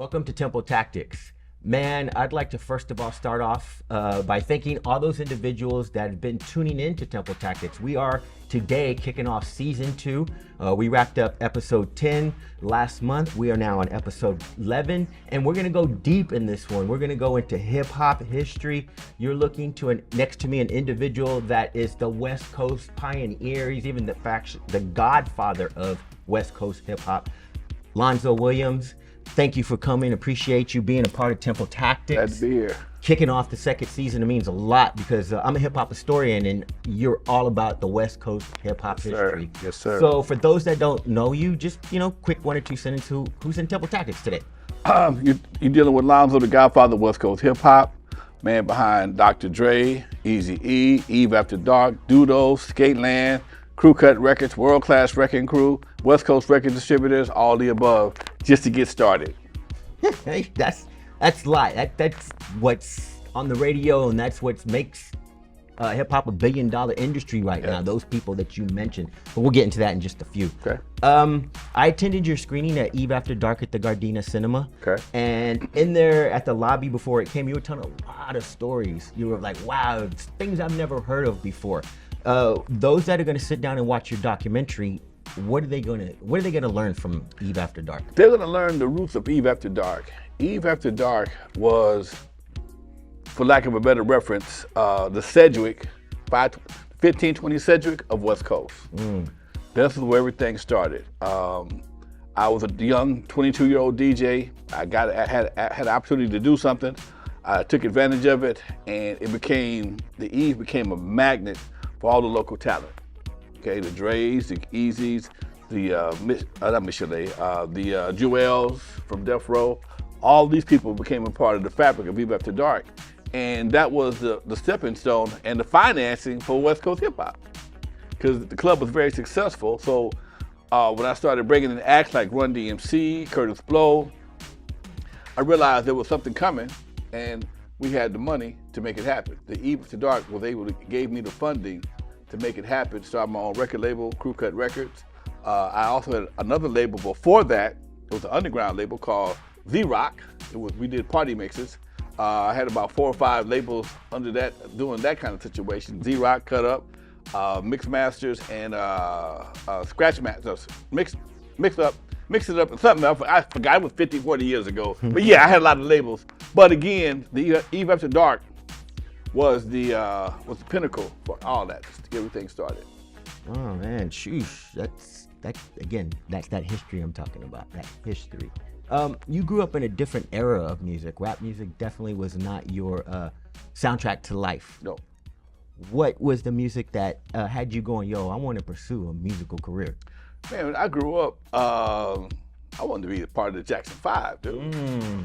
Welcome to Temple Tactics. Man, I'd like to first of all start off by thanking all those individuals that have been tuning in to Temple Tactics. We are today kicking off season 2. We wrapped up episode 10 last month. We are now on episode 11, and we're gonna go deep in this one. We're gonna go into hip hop history. You're looking to next to me an individual that is the West Coast pioneer. He's even the godfather of West Coast hip hop, Alonzo Williams. Thank you for coming. Appreciate you being a part of Temple Tactics. Glad to be here. Kicking off the second season, it means a lot because I'm a hip hop historian and you're all about the West Coast hip hop history. Yes, sir. So for those that don't know you, just, quick 1 or 2 sentences, who's in Temple Tactics today? You're dealing with Alonzo, the godfather of West Coast hip hop, man behind Dr. Dre, Eazy-E, Eve After Dark, Dudo, Skateland, Crew Cut Records, World Class Wreckin Crew, West Coast record distributors, all the above, just to get started. Hey, that's light. That's what's on the radio, and that's what makes hip hop a $1 billion industry right now. Those people that you mentioned, but we'll get into that in just a few. Okay. I attended your screening at Eve After Dark at the Gardena Cinema. Okay. And in there at the lobby before it came, you were telling a lot of stories. You were like, wow, things I've never heard of before. Those that are going to sit down and watch your documentary, what are they going to learn from Eve After Dark? They're going to learn the roots of Eve After Dark. Eve After Dark was, for lack of a better reference, the Sedgwick, 1520 Sedgwick of West Coast. This is where everything started. I was a young 22-year-old DJ. I had an opportunity to do something. I took advantage of it, and the Eve became a magnet for all the local talent. Okay, the Dre's, the Eazy's, the Jewels from Death Row. All these people became a part of the fabric of Eve After Dark. And that was the stepping stone and the financing for West Coast hip hop. Because the club was very successful. So when I started bringing in acts like Run DMC, Curtis Blow, I realized there was something coming and we had the money to make it happen. The Eve After Dark gave me the funding to make it happen. Started my own record label, Crew Cut Records. I also had another label before that. It was an underground label called Z-Rock. We did party mixes. I had about 4 or 5 labels under that, doing that kind of situation. Z-Rock, Cut Up, Mix Masters, and Scratch Masters. Mix it up, and something else. I forgot, it was 50, 40 years ago. But yeah, I had a lot of labels. But again, the Eve After Dark was the pinnacle for all that, just to get everything started. Oh man, sheesh. That's that history I'm talking about, that history. You grew up in a different era of music. Rap music definitely was not your soundtrack to life. No. What was the music that had you going, yo, I want to pursue a musical career? Man, when I grew up, I wanted to be a part of the Jackson 5, dude.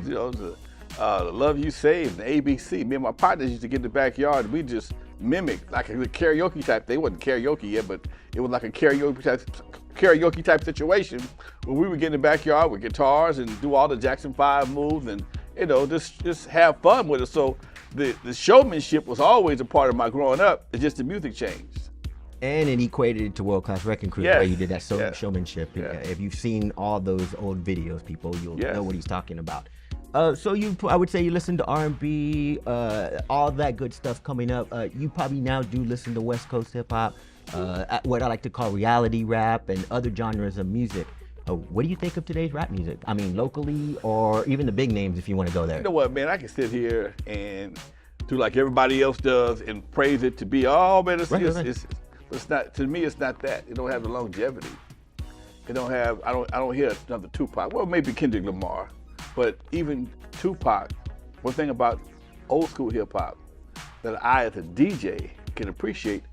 You know, the Love You Saved, the ABC. Me and my partners used to get in the backyard. We just mimicked like a karaoke type. They wasn't karaoke yet, but it was like a karaoke type situation where we would get in the backyard with guitars and do all the Jackson 5 moves and just have fun with it. So the showmanship was always a part of my growing up. It's just the music changed. And it equated to World Class Wreckin Crew, Yes. where you did that showmanship. Yes. If you've seen all those old videos, people, you'll Yes. know what he's talking about. So I would say you listen to R&B, all that good stuff coming up. You probably now do listen to West Coast hip hop, what I like to call reality rap and other genres of music. What do you think of today's rap music? I mean, locally or even the big names if you want to go there. You know what, man? I can sit here and do like everybody else does and praise it to be, oh man, it's not. To me, it's not that. It don't have the longevity. It don't have. I don't hear another Tupac. Well, maybe Kendrick Lamar, but even Tupac. One thing about old school hip hop that I, as a DJ, can appreciate,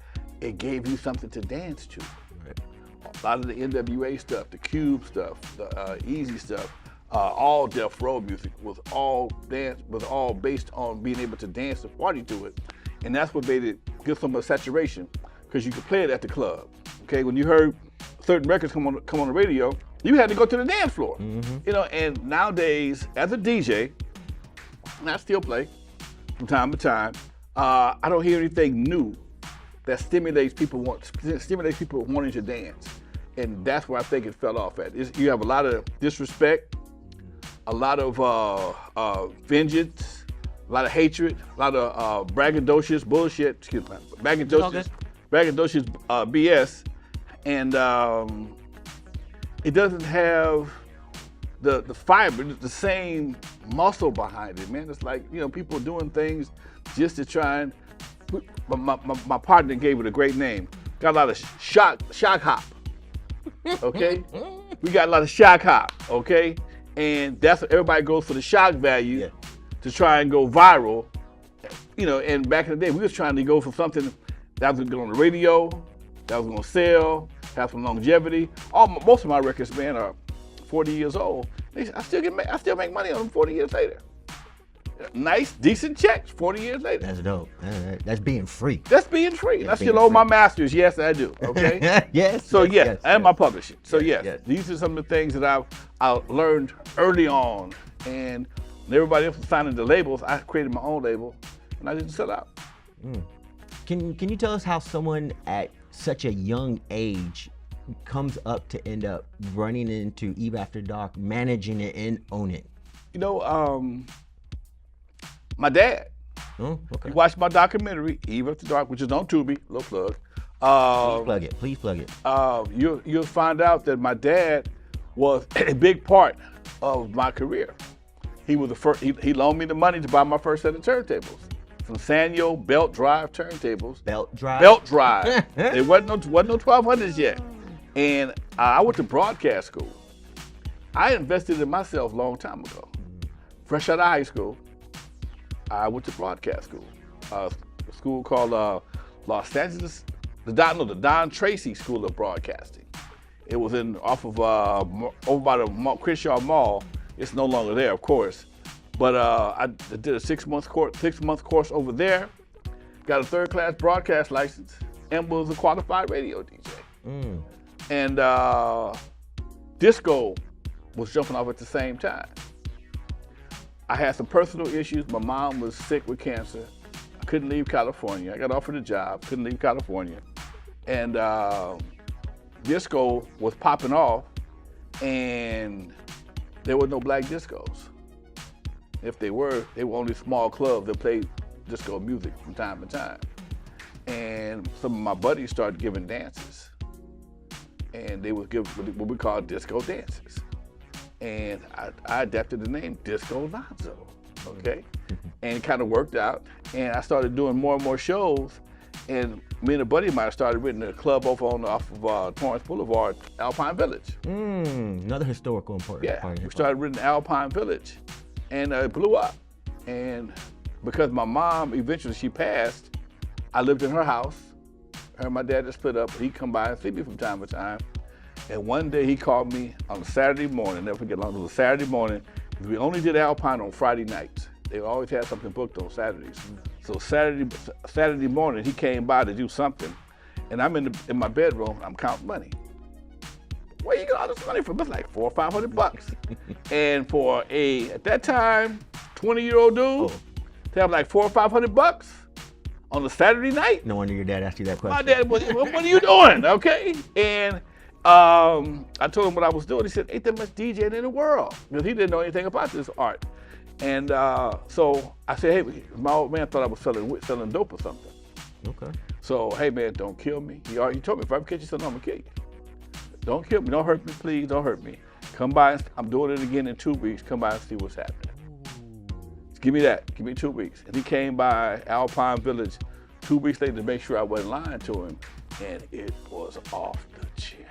it gave you something to dance to. Right. A lot of the NWA stuff, the Cube stuff, the Easy stuff, all Death Row music was all based on being able to dance and party to it, and that's what made it give some saturation, because you could play it at the club. Okay, when you heard certain records come on the radio, you had to go to the dance floor. And nowadays, as a DJ, and I still play from time to time, I don't hear anything new that stimulates people wanting to dance. And that's where I think it fell off at. You have a lot of disrespect a lot of vengeance, a lot of hatred, a lot of braggadocious bullshit. Excuse me, braggadocious BS, and it doesn't have the fiber, the same muscle behind it, man. It's like, people doing things just to try and. My partner gave it a great name. Got a lot of shock hop. Okay, we got a lot of shock hop. Okay, and that's what everybody goes for, the shock value to try and go viral. And back in the day, we was trying to go for something that was going to go on the radio, that was going to sell, have some longevity. Most of my records, man, are 40 years old. I still make money on them 40 years later. Nice, decent checks 40 years later. That's dope. That's being free. That's being free. I still owe my masters. Yes, I do. Okay. Yes. So yes, and my publishing. So yes, these are some of the things that I learned early on, and everybody else was signing the labels. I created my own label, and I didn't sell out. Can you tell us how someone at such a young age comes up to end up running into Eve After Dark, managing it and owning it? My dad. Oh, okay. He watched my documentary, Eve After Dark, which is on Tubi. Little plug. Please plug it. You'll find out that my dad was a big part of my career. He was the first. He loaned me the money to buy my first set of turntables from Sanyo Belt Drive turntables. Belt Drive. There wasn't no 1200s yet, and I went to broadcast school. I invested in myself a long time ago. Fresh out of high school, I went to broadcast school, a school called Los Angeles, the Don Tracy School of Broadcasting. It was off of over by the Crenshaw Mall. It's no longer there, of course, but I did a 6-month course over there. Got a third-class broadcast license and was a qualified radio DJ. And disco was jumping off at the same time. I had some personal issues. My mom was sick with cancer. I couldn't leave California. I got offered a job, couldn't leave California. And disco was popping off, and there were no black discos. If they were only small clubs that played disco music from time to time. And some of my buddies started giving dances. And they would give what we call disco dances. And I adapted the name Disco Alonzo, okay? And it kind of worked out. And I started doing more and more shows. And me and a buddy of mine started renting a club off of Torrance Boulevard, Alpine Village. Another historical important part. We started renting Alpine Village, and it blew up. And because my mom, eventually she passed, I lived in her house. Her and my dad just split up. He'd come by and see me from time to time. And one day he called me on a Saturday morning, never forget, it was a Saturday morning, because we only did Alpine on Friday nights. They always had something booked on Saturdays. So Saturday morning, he came by to do something, and I'm in my bedroom, I'm counting money. Where you get all this money from? It's like $400 or $500. And for at that time, 20-year-old dude, to have like $400 or $500 on a Saturday night. No wonder your dad asked you that question. My dad, what are you doing? Okay, and I told him what I was doing. He said, ain't that much DJing in the world, because he didn't know anything about this art. And so I said, hey, my old man thought I was selling dope or something. Okay. So, hey man, don't kill me. He told me, if I ever catch you something, I'm gonna kill you. Don't kill me, don't hurt me, please, don't hurt me. Come by, I'm doing it again in 2 weeks. Come by and see what's happening. Give me that, give me 2 weeks. And he came by Alpine Village 2 weeks later to make sure I wasn't lying to him. And it was off the chain.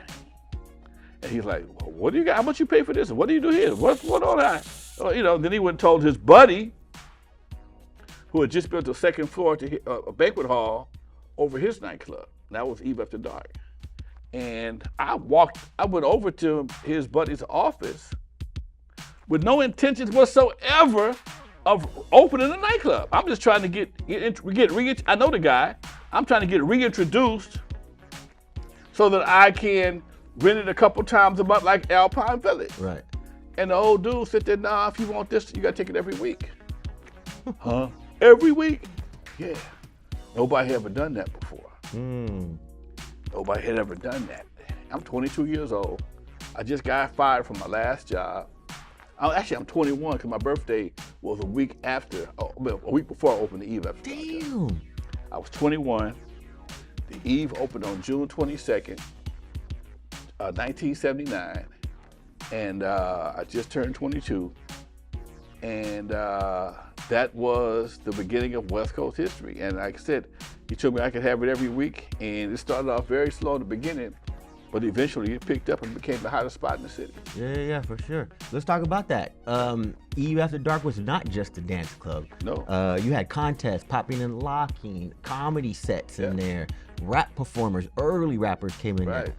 And he's like, well, what do you got? How much you pay for this? What do you do here? What on that? Then he went and told his buddy, who had just built a second floor to a banquet hall over his nightclub. That was Eve After Dark. And I went over to his buddy's office with no intentions whatsoever of opening a nightclub. I'm just trying to I know the guy. I'm trying to get reintroduced so that I can rent it a couple times a month like Alpine Village. Right. And the old dude said that, nah, if you want this, you gotta take it every week. Huh? Every week? Yeah. Nobody had ever done that before. Nobody had ever done that. I'm 22 years old. I just got fired from my last job. Actually, I'm 21 because my birthday was a week before I opened the Eve After Dark. Damn. I was 21. The Eve opened on June 22nd, 1979, and I just turned 22. And that was the beginning of West Coast history. And like I said, he told me I could have it every week, and it started off very slow in the beginning, but eventually it picked up and became the hottest spot in the city. Yeah, for sure. Let's talk about that. Eve After Dark was not just a dance club. No. You had contests, popping and locking, comedy sets in there, rap performers, early rappers came in there.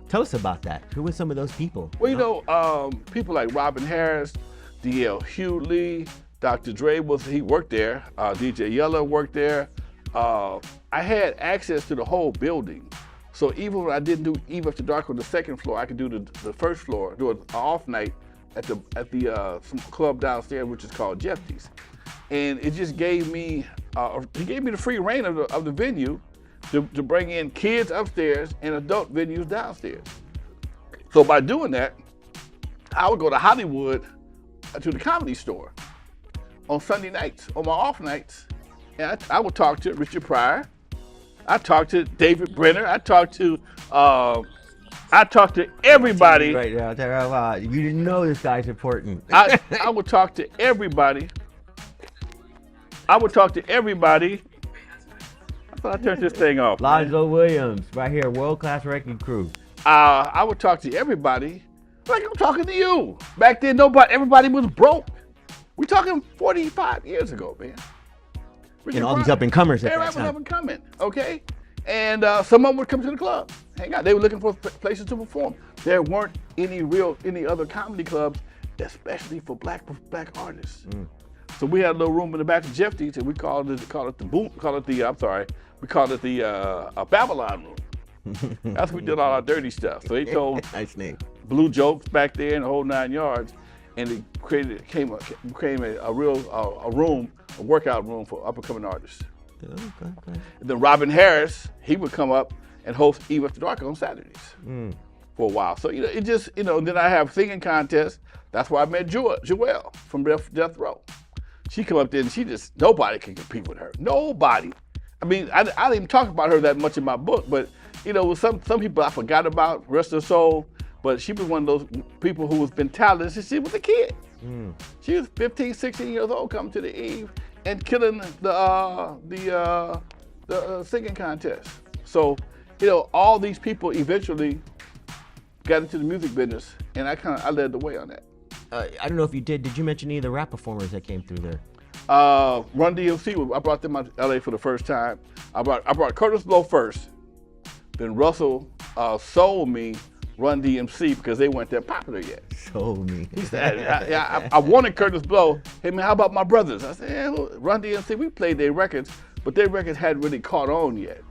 Tell us about that. Who were some of those people? Well, people like Robin Harris, D.L. Hughley, Dr. Dre he worked there. DJ Yella worked there. I had access to the whole building. So even when I didn't do Eve After Dark on the second floor, I could do the first floor, do an off night at the some club downstairs, which is called Jeffy's. And it just gave me, he gave me the free reign of the venue to bring in kids upstairs and adult venues downstairs. So by doing that, I would go to Hollywood to the Comedy Store on Sunday nights, on my off nights, and I would talk to Richard Pryor. I talked to David Brenner. I talked to everybody. Right now, you didn't know this guy's important. I would talk to everybody. I thought I turned this thing off. Alonzo Williams, right here, world-class Wreckin crew. I would talk to everybody like I'm talking to you. Back then, everybody was broke. We're talking 45 years ago, man. And all these up-and-comers at that Everybody time. was up-and-coming, okay? And some of them would come to the club, hang out. They were looking for places to perform. There weren't any other comedy clubs, especially for black artists. So we had a little room in the back of Jeffy's, and we called it the Babylon room. That's where we did all our dirty stuff. So they told Nice name. blue jokes back there in the whole 9 yards, and it became a room, a workout room for up-and-coming artists. Okay. And then Robin Harris, he would come up and host Eve After Dark on Saturdays for a while. So it just then I have singing contests. That's where I met Joelle from Death Row. She come up there and nobody can compete with her. Nobody. I mean, I didn't even talk about her that much in my book, but with some people I forgot about, rest of her soul. But she was one of those people who has been talented since she was a kid. She was 15, 16 years old coming to the Eve and killing the singing contest. So, all these people eventually got into the music business, and I led the way on that. I don't know if you did. Did you mention any of the rap performers that came through there? Run DMC, I brought them out to LA for the first time. I brought Curtis Blow first. Then Russell sold me Run DMC because they weren't that popular yet. Sold me. He said, I wanted Curtis Blow. Hey man, how about my brothers? I said, Run DMC, we played their records, but their records hadn't really caught on yet.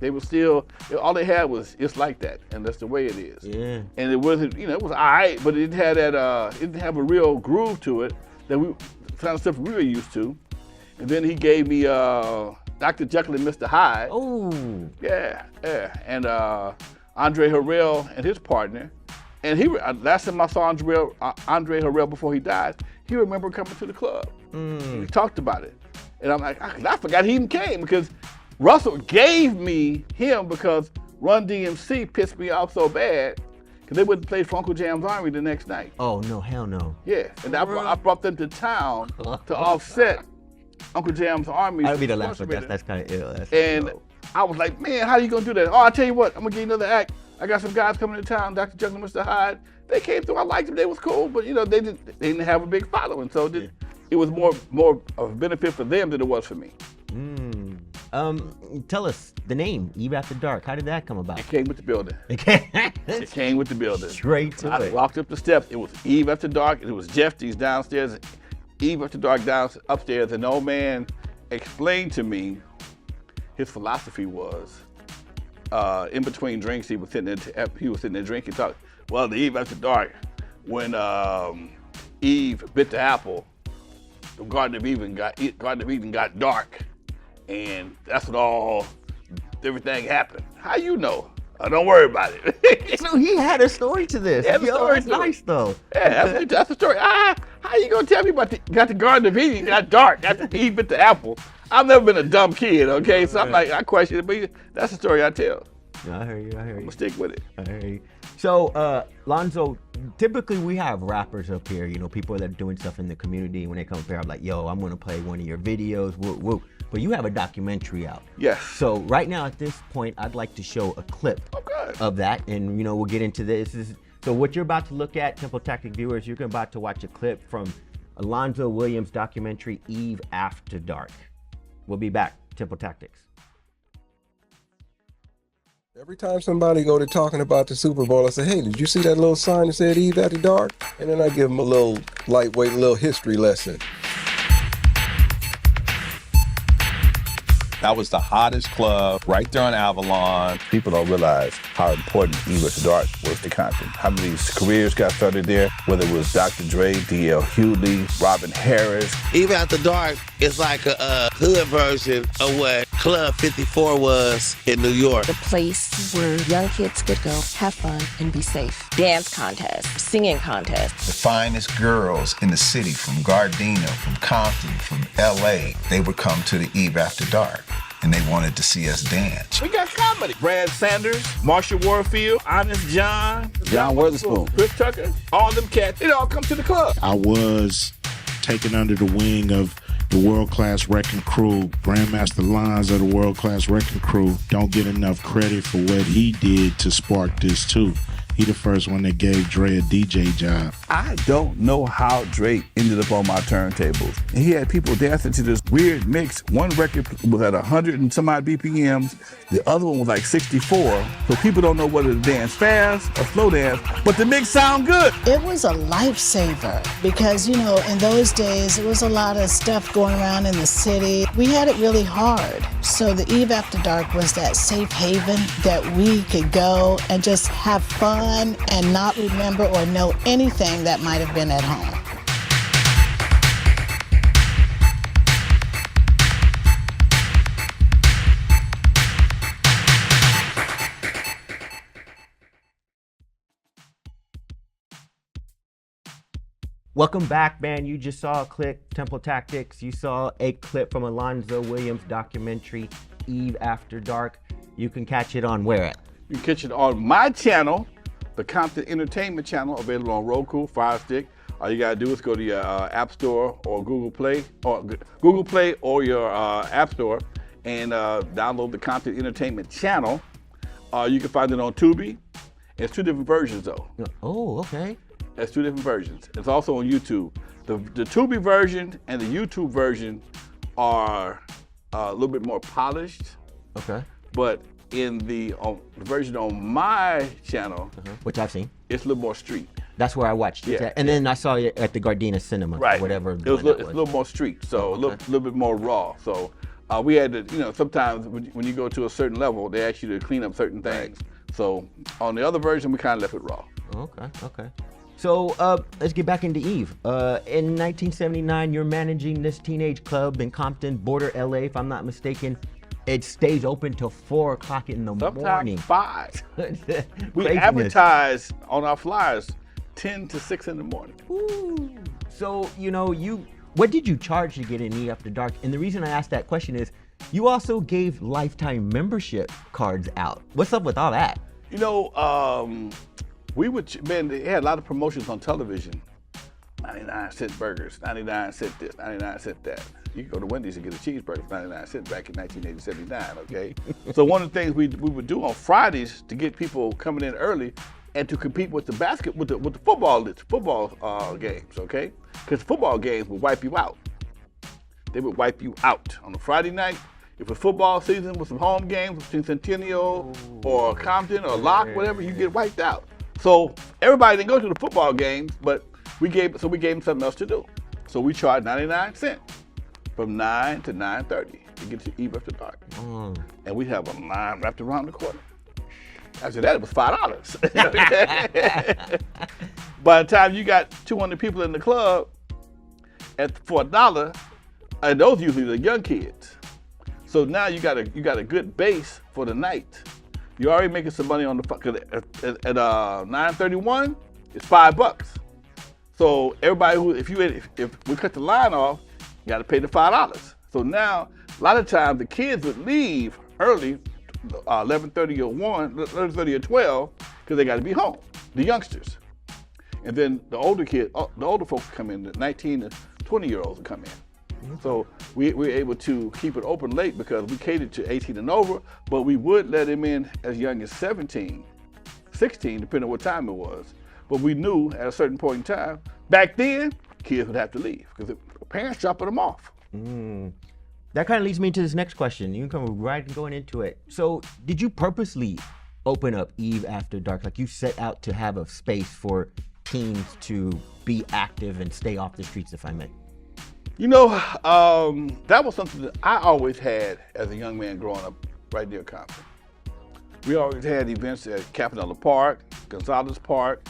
They were still, all they had was It's Like That, and that's the way it is. Yeah. And it wasn't, it was all right, but it had that, it didn't have a real groove to it that kind of stuff we were used to. And then he gave me Dr. Jekyll and Mr. Hyde. Oh. Yeah. And Andre Harrell and his partner. And last time I saw Andre Harrell before he died, he remembered coming to the club. We talked about it. And I'm like, I forgot he even came because Russell gave me him because Run DMC pissed me off so bad because they wouldn't play for Uncle Jam's Army the next night. Oh, no, hell no. Yeah, and I brought them to town to offset Uncle Jam's Army. I don't mean to laugh, but that's kind of ill. And I was like, man, how you gonna do that? Oh, I'll tell you what, I'm gonna give you another act. I got some guys coming to town, Dr. Jekyll and Mr. Hyde. They came through, I liked them, they was cool, but they didn't have a big following, so it was more of a benefit for them than it was for me. Tell us the name, Eve After Dark. How did that come about? It came with the building. It came with the building. Straight to I it. walked up the steps. It was Eve After Dark. It was Jeffy's downstairs. Eve After Dark upstairs. And the old man explained to me his philosophy was, in between drinks, he was sitting there drinking, talking. Well, the Eve After Dark, when Eve bit the apple, the Garden of Eden got dark. And that's when everything happened. How you know? Don't worry about it. So he had a story to this. He had a story that's to it. nice though. Yeah, that's the story. How you gonna tell me about got the Garden of Eden, got dark, got the Eve bit the apple? I've never been a dumb kid, okay? So I'm like, I question it, but that's the story I tell. I hear you. I'm gonna stick with it. I hear you. So, Lonzo, typically we have rappers up here, people that are doing stuff in the community. When they come up here, I'm like, yo, I'm gonna play one of your videos, whoop, whoop. But you have a documentary out. Yes. So right now at this point, I'd like to show a clip of that, and we'll get into this. So what you're about to look at, Temple Tactic viewers, you're about to watch a clip from Alonzo Williams' documentary, Eve After Dark. We'll be back. Temple Tactics. Every time somebody go to talking about the Super Bowl, I say, hey, did you see that little sign that said Eve After Dark? And then I give them a little lightweight, little history lesson. That was the hottest club right there on Avalon. People don't realize how important Eve After Dark was to Compton. How many careers got started there, whether it was Dr. Dre, D.L. Hughley, Robin Harris. Eve After Dark is like a hood version of what Club 54 was in New York. The place where young kids could go, have fun, and be safe. Dance contests, singing contests. The finest girls in the city from Gardena, from Compton, from L.A., they would come to the Eve After Dark. And they wanted to see us dance. We got comedy. Brad Sanders, Marsha Warfield, Honest John Witherspoon, Chris Tucker, all them cats, it all come to the club. I was taken under the wing of the world-class Wreckin crew. Grandmaster Lines of the world-class Wreckin crew don't get enough credit for what he did to spark this too. He the first one that gave Dre a DJ job. I don't know how Drake ended up on my turntables. And he had people dancing to this weird mix. One record was at 100 and some odd BPMs. The other one was like 64. So people don't know whether to dance fast or slow dance, but the mix sound good. It was a lifesaver because, in those days, it was a lot of stuff going around in the city. We had it really hard. So the Eve After Dark was that safe haven that we could go and just have fun and not remember or know anything that might have been at home. Welcome back, man. You just saw a clip, Temple Tactics. You saw a clip from Alonzo Williams' documentary, Eve After Dark. You can catch it on where at? You can catch it on my channel, the Compton Entertainment channel, available on Roku, Fire Stick. All you gotta do is go to your App Store or Google Play or your App Store and download the Compton Entertainment channel. You can find it on Tubi. It's two different versions though. Oh, okay. It's two different versions. It's also on YouTube. The Tubi version and the YouTube version are a little bit more polished. Okay. But in the version on my channel, which I've seen, it's a little more street. That's where I watched it. Yeah. And then I saw it at the Gardena Cinema, right? Whatever. It's a little more street, so a little bit more raw. So we had to, sometimes when you go to a certain level, they ask you to clean up certain things. Right. So on the other version, we kind of left it raw. Okay. So let's get back into Eve. In 1979, you're managing this teenage club in Compton, border LA, if I'm not mistaken. It stays open till 4 o'clock in the morning. Sometimes 5. We advertise on our flyers 10 to 6 in the morning. Ooh. So, what did you charge to get in Eve After Dark? And the reason I asked that question is you also gave lifetime membership cards out. What's up with all that? They had a lot of promotions on television. 99-cent burgers, 99-cent this, 99-cent that. You can go to Wendy's and get a cheeseburger for 99 cents back in 1979, okay? So one of the things we would do on Fridays to get people coming in early and to compete with the football games, okay? Because football games would wipe you out. They would wipe you out on a Friday night. If it's football season with some home games between Centennial or Compton or Locke, whatever, you get wiped out. So everybody didn't go to the football games, but we gave them something else to do. So we charged 99 cents from 9 to 9:30 to get to Eve After Dark. And we have a line wrapped around the corner. After that, it was $5. By the time you got 200 people in the club for $1, and those usually the young kids. So now you got a good base for the night. You're already making some money on the cause at 931, it's $5. So everybody if we cut the line off, you got to pay the $5. So now a lot of times the kids would leave early, 11:30 or 11:30 or 12, because they got to be home. The youngsters, and then the older folks come in. The 19 and 20-year-olds will come in. So we're able to keep it open late because we catered to 18 and over, but we would let them in as young as 17, 16, depending on what time it was. But we knew at a certain point in time, back then, kids would have to leave because the parents dropping them off. That kind of leads me to this next question. You can come right going into it. So did you purposely open up Eve After Dark? Like you set out to have a space for teens to be active and stay off the streets, if I may? You know, that was something that I always had as a young man growing up right near Compton. We always had events at Campanella Park, Gonzalez Park.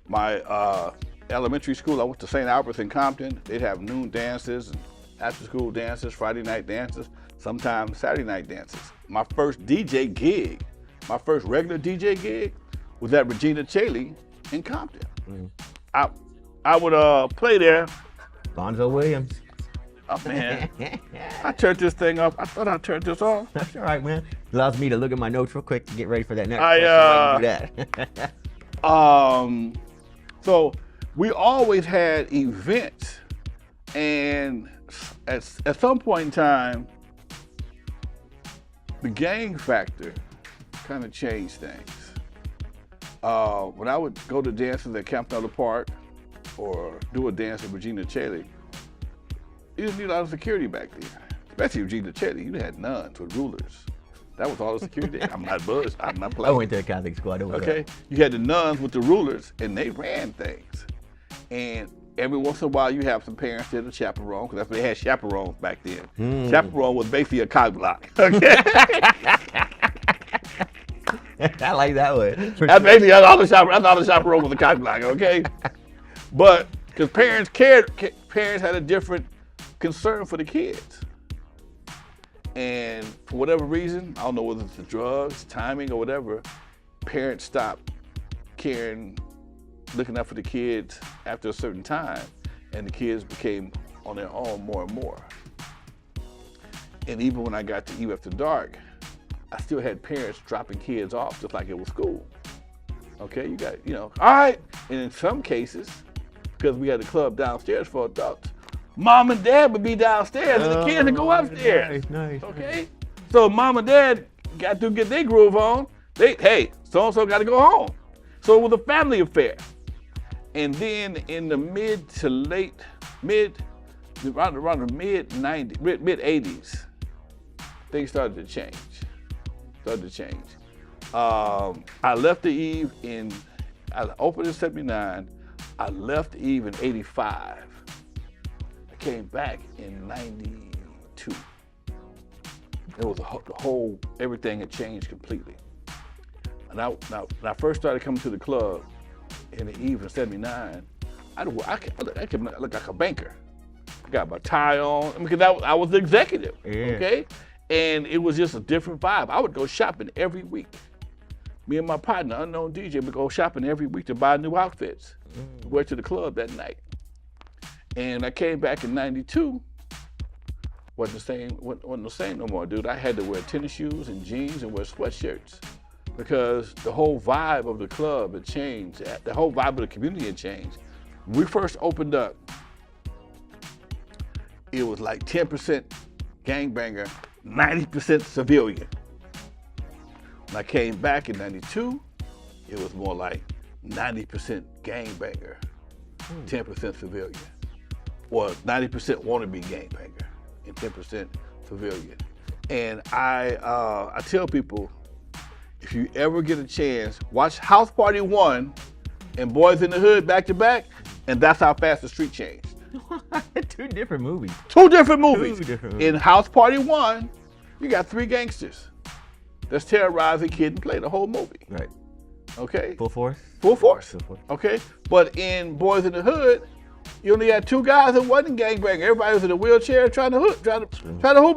My elementary school, I went to St. Albert's in Compton. They'd have noon dances and after school dances, Friday night dances, sometimes Saturday night dances. My first DJ gig, my first regular DJ gig was at Regina Chaley in Compton. I would play there. Alonzo Williams. Oh man, I turned this thing off. I thought I turned this off. That's all right, man. Allows me to look at my notes real quick to get ready for that next question. I can do that. So we always had events, and at some point in time, the gang factor kind of changed things. When I would go to dances at Campanella Park or do a dance at Regina Chaley, you didn't need a lot of security back then. Especially Regina Chaley, you had nuns with rulers. That was all the security. I'm not buzzed. I'm not playing. I went to a Catholic school. I know what's okay. up. You had the nuns with the rulers, and they ran things. And every once in a while, you have some parents that are chaperone, because that's what they had chaperones back then. Chaperone was basically a cock block. Okay. I like that one. That's basically all the chaperone was a cock block. Okay. But because parents had a different concern for the kids. And for whatever reason, I don't know whether it's the drugs, timing, or whatever, parents stopped caring, looking out for the kids after a certain time, and the kids became on their own more and more. And even when I got to Eve After Dark, I still had parents dropping kids off just like it was school. Okay, you got, all right. And in some cases, because we had a club downstairs for adults, mom and dad would be downstairs and the kids would go upstairs. Nice. Okay? So mom and dad got to get their groove on. Hey, so-and-so got to go home. So it was a family affair. And then in the mid 80s, things started to change. I left the Eve I opened in 79. I left the Eve in 85. I came back in 92. It was everything had changed completely. And when I first started coming to the club in the Eve in 79, I could look like a banker. I got my tie on, because I was the executive, okay? And it was just a different vibe. I would go shopping every week. Me and my partner, Unknown DJ, would go shopping every week to buy new outfits to wear to the club that night. And I came back in 92, wasn't the same no more, dude. I had to wear tennis shoes and jeans and wear sweatshirts because the whole vibe of the club had changed. The whole vibe of the community had changed. When we first opened up, it was like 10% gangbanger, 90% civilian. When I came back in 92, it was more like 90% gangbanger, 10% civilian. Or 90% wannabe gangbanger and 10% civilian. And I tell people, if you ever get a chance, watch House Party 1 and Boys in the Hood back to back, and that's how fast the street changed. Two different movies. In House Party 1, you got 3 gangsters that's terrorizing a kid and play the whole movie. Right. Okay? Full force? Full force. Okay? But in Boys in the Hood, you only had 2 guys that wasn't gangbanging. Everybody was in a wheelchair trying to hoop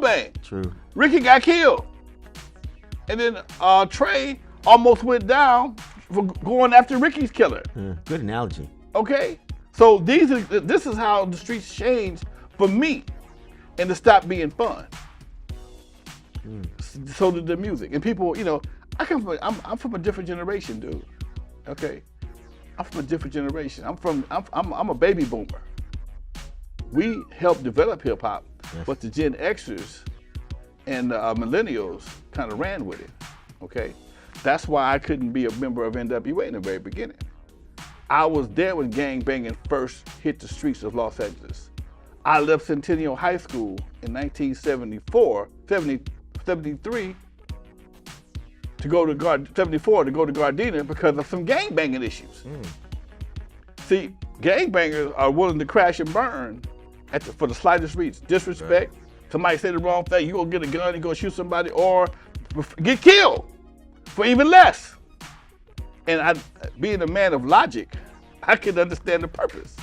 bang. True. Ricky got killed. And then Trey almost went down for going after Ricky's killer. Good analogy. Okay, so this is how the streets changed for me, and to stop being fun. So did the music, and people, I'm from a different generation, dude. Okay, I'm from a different generation. I'm a baby boomer. We helped develop hip hop, but the Gen Xers and millennials kind of ran with it. Okay, that's why I couldn't be a member of NWA in the very beginning. I was there when gangbanging first hit the streets of Los Angeles. I left Centennial High School in 1973 to go to 74 to go to Gardena because of some gangbanging issues. See, gangbangers are willing to crash and burn for the slightest reason. Disrespect, somebody say the wrong thing, you gonna get a gun, you gonna shoot somebody, or get killed for even less. And being a man of logic, I can understand the purpose.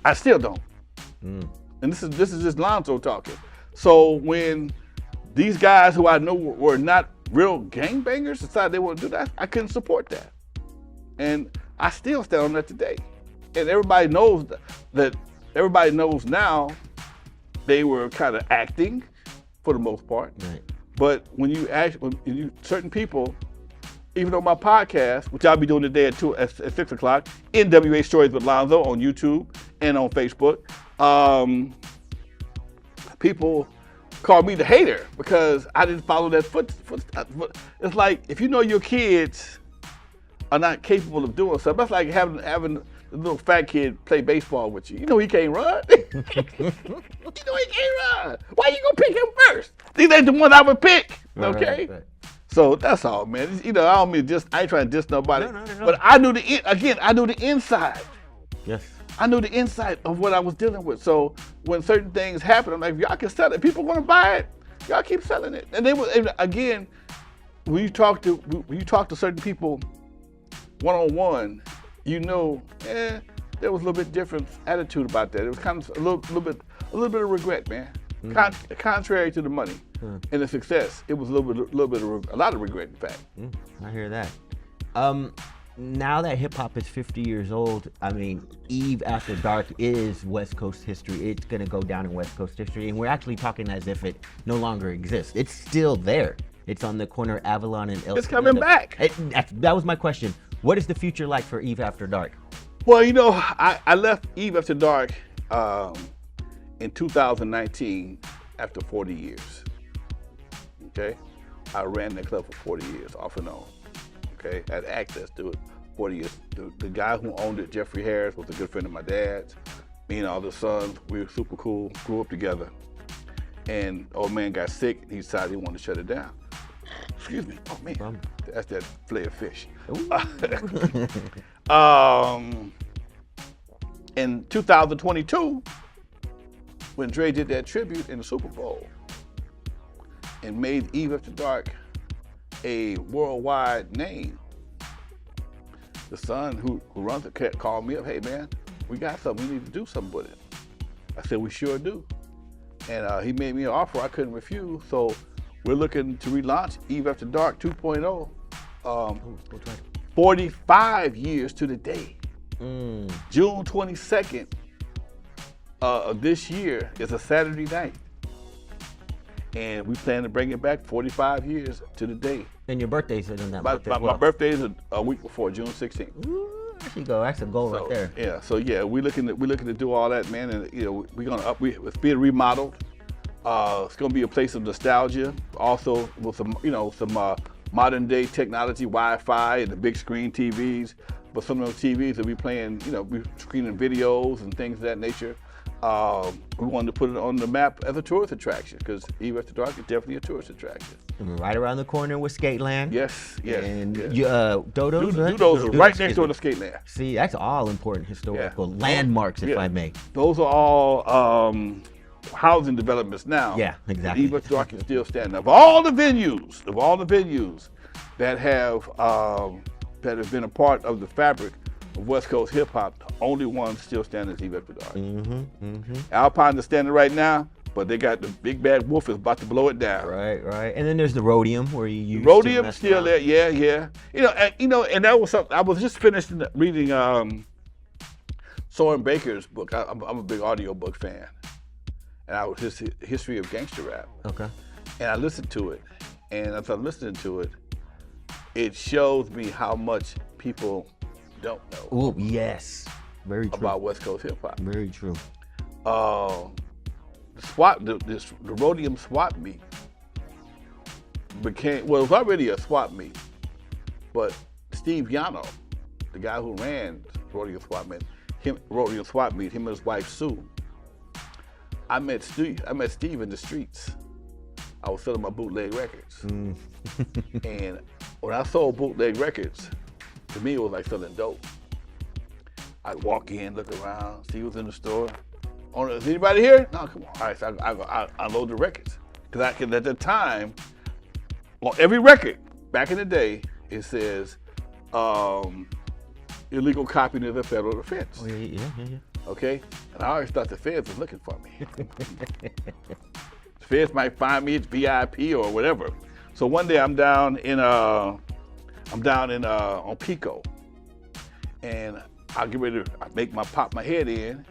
I still don't. And this is just Alonzo talking. So when these guys who I know were not real gangbangers decided they want to do that, I couldn't support that. And I still stand on that today. And everybody knows that everybody knows now they were kind of acting for the most part. Right. But when certain people, even on my podcast, which I'll be doing today at 6 o'clock, NWA Stories with Alonzo on YouTube and on Facebook, people call me the hater because I didn't follow that footstep. It's like, if you know your kids are not capable of doing something, that's like having a little fat kid play baseball with you. You know he can't run. You know he can't run. Why you gonna pick him first? These ain't the one I would pick, okay? Right. So that's all, man. I don't mean I ain't trying to diss nobody. No. But I knew I knew the inside. Yes. I knew the inside of what I was dealing with. So when certain things happen, I'm like, if y'all can sell it, people want to buy it, y'all keep selling it. And again, when you talk to certain people one-on-one, there was a little bit different attitude about that. It was kind of a little bit of regret, man. Contrary to the money and the success, it was a lot of regret, in fact. I hear that. Now that hip hop is 50 years old, I mean, Eve After Dark is West Coast history. It's gonna go down in West Coast history, and we're actually talking as if it no longer exists. It's still there. It's on the corner of Avalon and El. It's coming back. That was my question. What is the future like for Eve After Dark? Well, I left Eve After Dark in 2019 after 40 years. Okay, I ran that club for 40 years, off and on. Okay, had access to it 40 years. The guy who owned it, Jeffrey Harris, was a good friend of my dad's. Me and all the sons, we were super cool, grew up together. And old man got sick, and he decided he wanted to shut it down. Excuse me. Oh man, that's that fillet of fish. In 2022, when Dre did that tribute in the Super Bowl and made Eve After Dark a worldwide name, the son who runs it called me up, hey man, we got something, we need to do something with it. I said, we sure do. And he made me an offer I couldn't refuse, so we're looking to relaunch Eve After Dark 2.0. 45 years to the day. June 22nd of this year is a Saturday night. And we plan to bring it back 45 years to the day. And your birthday's in that month as well. My birthday is a week before, June 16th. Ooh, there you go. That's a goal right there. Yeah. So yeah, we're looking to do all that, man. And we're gonna it's being remodeled. It's gonna be a place of nostalgia. Also with some modern day technology, Wi-Fi and the big screen TVs. But some of those TVs will be playing, we're screening videos and things of that nature. We wanted to put it on the map as a tourist attraction because Eve After Dark is definitely a tourist attraction. And right around the corner with Skateland. Yes. And Dodo's, right? Dodo's are right next door to Skateland. See, that's all important historical landmarks, if I may. Those are all housing developments now. Yeah, exactly. Eve After Dark is still standing. Of all the venues that have been a part of the fabric of West Coast hip hop, the only one still standing is Eve After Dark. Alpine is standing right now. but they got the big bad wolf is about to blow it down. Right. And then there's the rhodium where you use Rhodium still there, yeah. And that was something I was just finished reading Soren Baker's book. I'm a big audiobook fan, and I was his history of gangster rap. Okay. And I listened to it, and as I'm listening to it, it shows me how much people don't know. Oh yes, very true. About West Coast hip hop. Very true. The Rhodium swap meet it was already a swap meet, but Steve Yano, the guy who ran Rhodium swap meet, him and his wife Sue. I met Steve in the streets. I was selling my bootleg records. And when I sold bootleg records, to me it was like selling dope. I'd walk in, look around, see who's in the store. Oh, is anybody here? No, come on. All right, so I load the records. Because at the time, on every record, back in the day, it says, illegal copying is a federal offense. Oh, yeah. Okay? And I always thought the feds was looking for me. The feds might find me, it's VIP or whatever. So one day I'm down on Pico, and I get ready to pop my head in,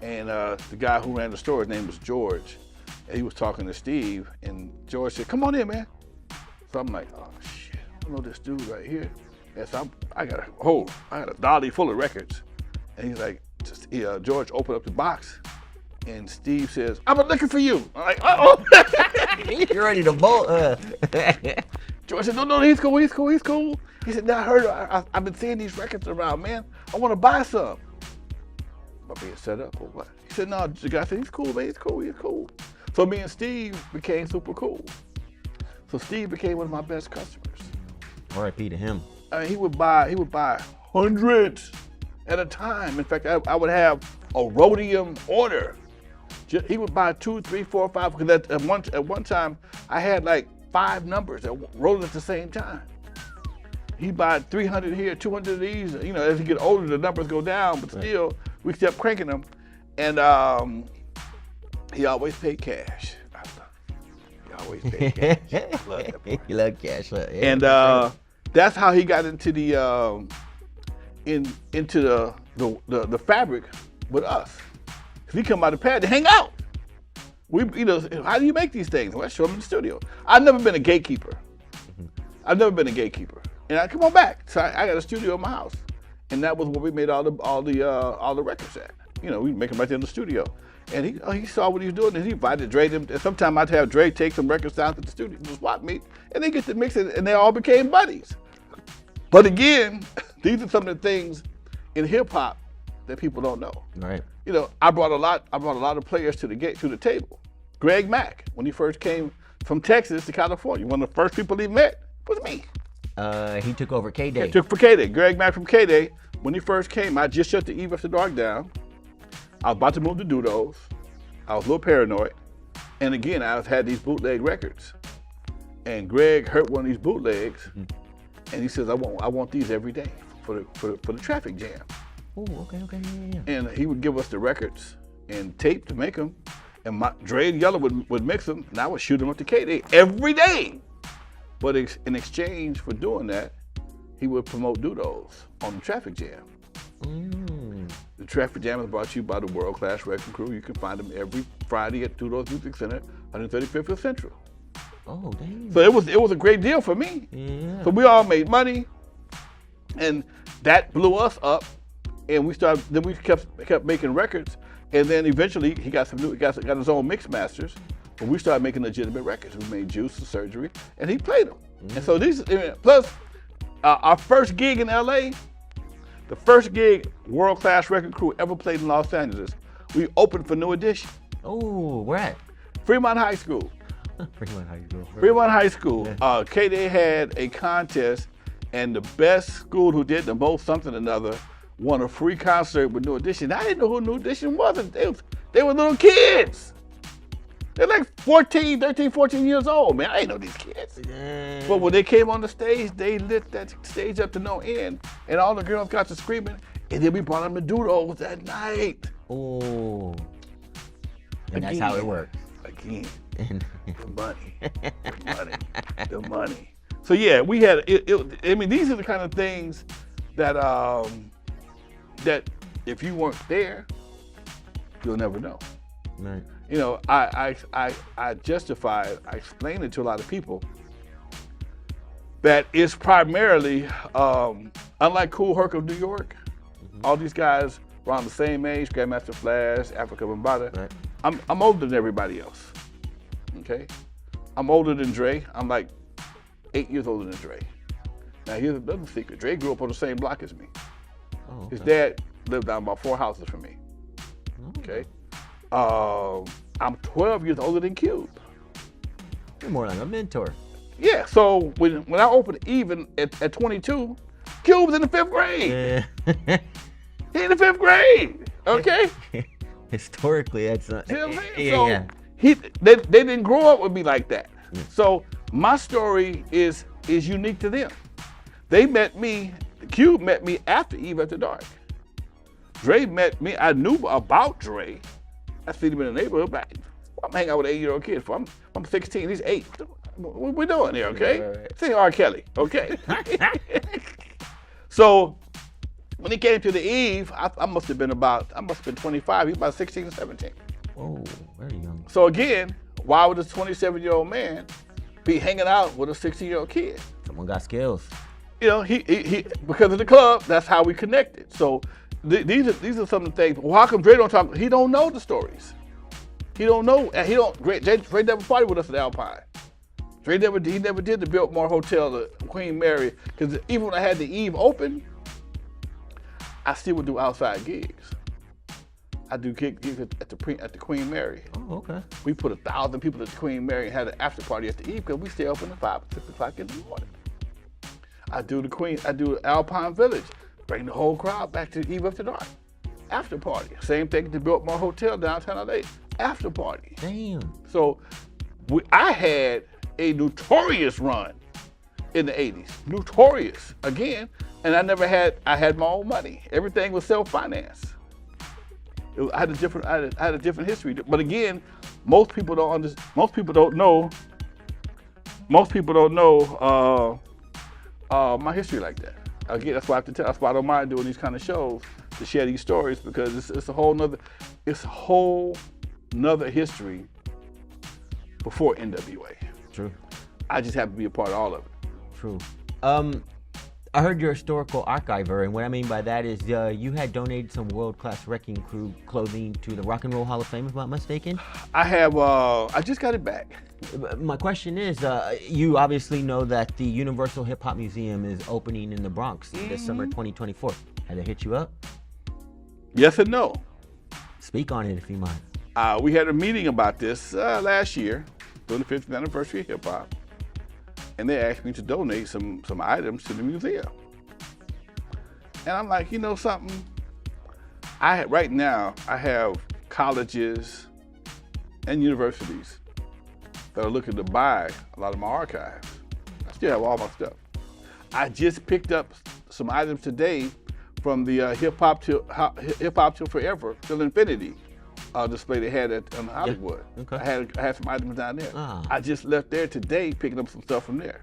and the guy who ran the store, his name was George, and he was talking to Steve, and George said, "Come on in, man." So I'm like, "Oh shit, I know this dude right here." And so I got a dolly full of records, and he's like, George opened up the box, and Steve says, "I've been looking for you." I'm like, "Uh-oh." You're ready to bolt. George said, no, he's cool. He said, "Now I heard, I've been seeing these records around, man. I want to buy some." Am I being set up or what? He said, "No." The guy said, "He's cool, man. He's cool." So me and Steve became super cool. So Steve became one of my best customers. R.I.P. to him. I mean, he would buy hundreds at a time. In fact, I would have a Rhodium order. He would buy 2, 3, 4, 5. Because at one time, I had like 5 numbers that rolled at the same time. He'd buy 300 here, 200 of these. You know, as you get older, the numbers go down, but still, we kept cranking them. And he always paid cash. He always paid cash. I love that part. You love cash. Yeah, and that's how he got into the the fabric with us. Cause he come out of the pad to hang out. How do you make these things? Well, I show him in the studio. I've never been a gatekeeper. And I come on back. So I got a studio in my house, and that was where we made all the records at. You know, we make them right there in the studio. And he saw what he was doing, and he invited Dre. And sometimes I'd have Dre take some records down to the studio to swap meet, and they get to mix it, and they all became buddies. But again, these are some of the things in hip hop that people don't know. Right. You know, I brought a lot of players to the table. Greg Mack, when he first came from Texas to California, one of the first people he met was me. He took over K-Day. Took for K-Day. Greg Mack from K-Day. When he first came, I just shut the Eve After Dark down. I was about to move to Dudos. I was a little paranoid. And again, I had these bootleg records. And Greg heard one of these bootlegs, and he says, I want these every day for the traffic jam. Oh, okay, yeah. And he would give us the records and tape to make them. And Dre and Yellow would mix them, and I would shoot them up to K-Day every day. But in exchange for doing that, he would promote Dudos on the traffic jam. The traffic jam is brought to you by the World Class Wreckin Crew. You can find them every Friday at Dudos Music Center, 135th and Central. Oh, damn. So it was a great deal for me. Yeah. So we all made money, and that blew us up. And we kept making records, and then eventually he got his own mix masters. But we started making legitimate records. We made Juice and Surgery, and he played them. And so plus our first gig in LA, the first gig World Class Wreckin Crew ever played in Los Angeles, we opened for New Edition. Oh, where at? Fremont High School. Fremont High School. Yeah. K-Day had a contest, and the best school who did the most something or another won a free concert with New Edition. I didn't know who New Edition was. They were little kids. They're like 13, 14 years old, man. I didn't know these kids. Yeah. But when they came on the stage, they lit that stage up to no end, and all the girls got to screaming, and then we brought them to Dudos that night. Oh. And that's how it worked. again. And The money. So yeah, we had. I mean, these are the kind of things that that if you weren't there, you'll never know. right. You know, I justify, I explain it to a lot of people that it's primarily, unlike Cool Herc of New York, all these guys around the same age, Grandmaster Flash, Africa Bambaataa. Right. I'm older than everybody else. Okay, I'm older than Dre. I'm like 8 years older than Dre. Now here's another secret. Dre grew up on the same block as me. Oh, His okay. dad lived down about 4 houses from me. Okay. I'm 12 years older than Cube. You're more like a mentor. Yeah, so when I opened Even at 22, Cube was in the 5th grade. Yeah. He in the 5th grade. Okay. Historically, that's not. See what I'm saying? Yeah, So yeah. they didn't grow up with me like that. So my story is unique to them. They met me, Cube met me after Eve After Dark. Dre met me, I knew about Dre. I seen him in the neighborhood, but I'm hanging out with an 8-year-old kid. I'm 16, he's 8. What we doing here, okay? Right. Sing R. Kelly, okay? So when he came to the Eve, I must have been 25, he was about 16 or 17. Oh, very young. So again, why would this 27-year-old man be hanging out with a 16-year-old kid? Someone got skills. You know, he because of the club, that's how we connected. So these are some of the things. Well, how come Dre don't talk? He don't know the stories. He don't know. Dre never partied with us at Alpine. He never did the Biltmore Hotel, the Queen Mary, because even when I had the Eve open, I still would do outside gigs. I do gigs at the Queen Mary. Oh, okay. We put 1,000 people at the Queen Mary and had an after party at the Eve because we stay open at 5, 6 o'clock in the morning. I do Alpine Village, bring the whole crowd back to Eve After Dark. After party. Same thing at the Biltmore Hotel downtown LA. After party. Damn. So I had a notorious run in the 80s. Notorious. Again, and I had my own money. Everything was self-financed. I had a different history. But again, most people don't know my history like that. Again, that's why I have to tell. That's why I don't mind doing these kind of shows to share these stories, because it's a whole nother history before NWA. True. I just happen to be a part of all of it. True. I heard you're a historical archiver, and what I mean by that is you had donated some world-class Wrecking Crew clothing to the Rock and Roll Hall of Fame, if I'm not mistaken. I have. I just got it back. My question is, you obviously know that the Universal Hip Hop Museum is opening in the Bronx this summer 2024. Had they hit you up? Yes and no. Speak on it if you mind. We had a meeting about this last year, during the 50th anniversary of hip hop, and they asked me to donate some items to the museum. And I'm like, you know something? Right now I have colleges and universities that are looking to buy a lot of my archives. I still have all my stuff. I just picked up some items today from the Hip Hop Till Forever, Till Infinity display they had at Hollywood. Yeah. Okay. I had some items down there. Ah. I just left there today picking up some stuff from there.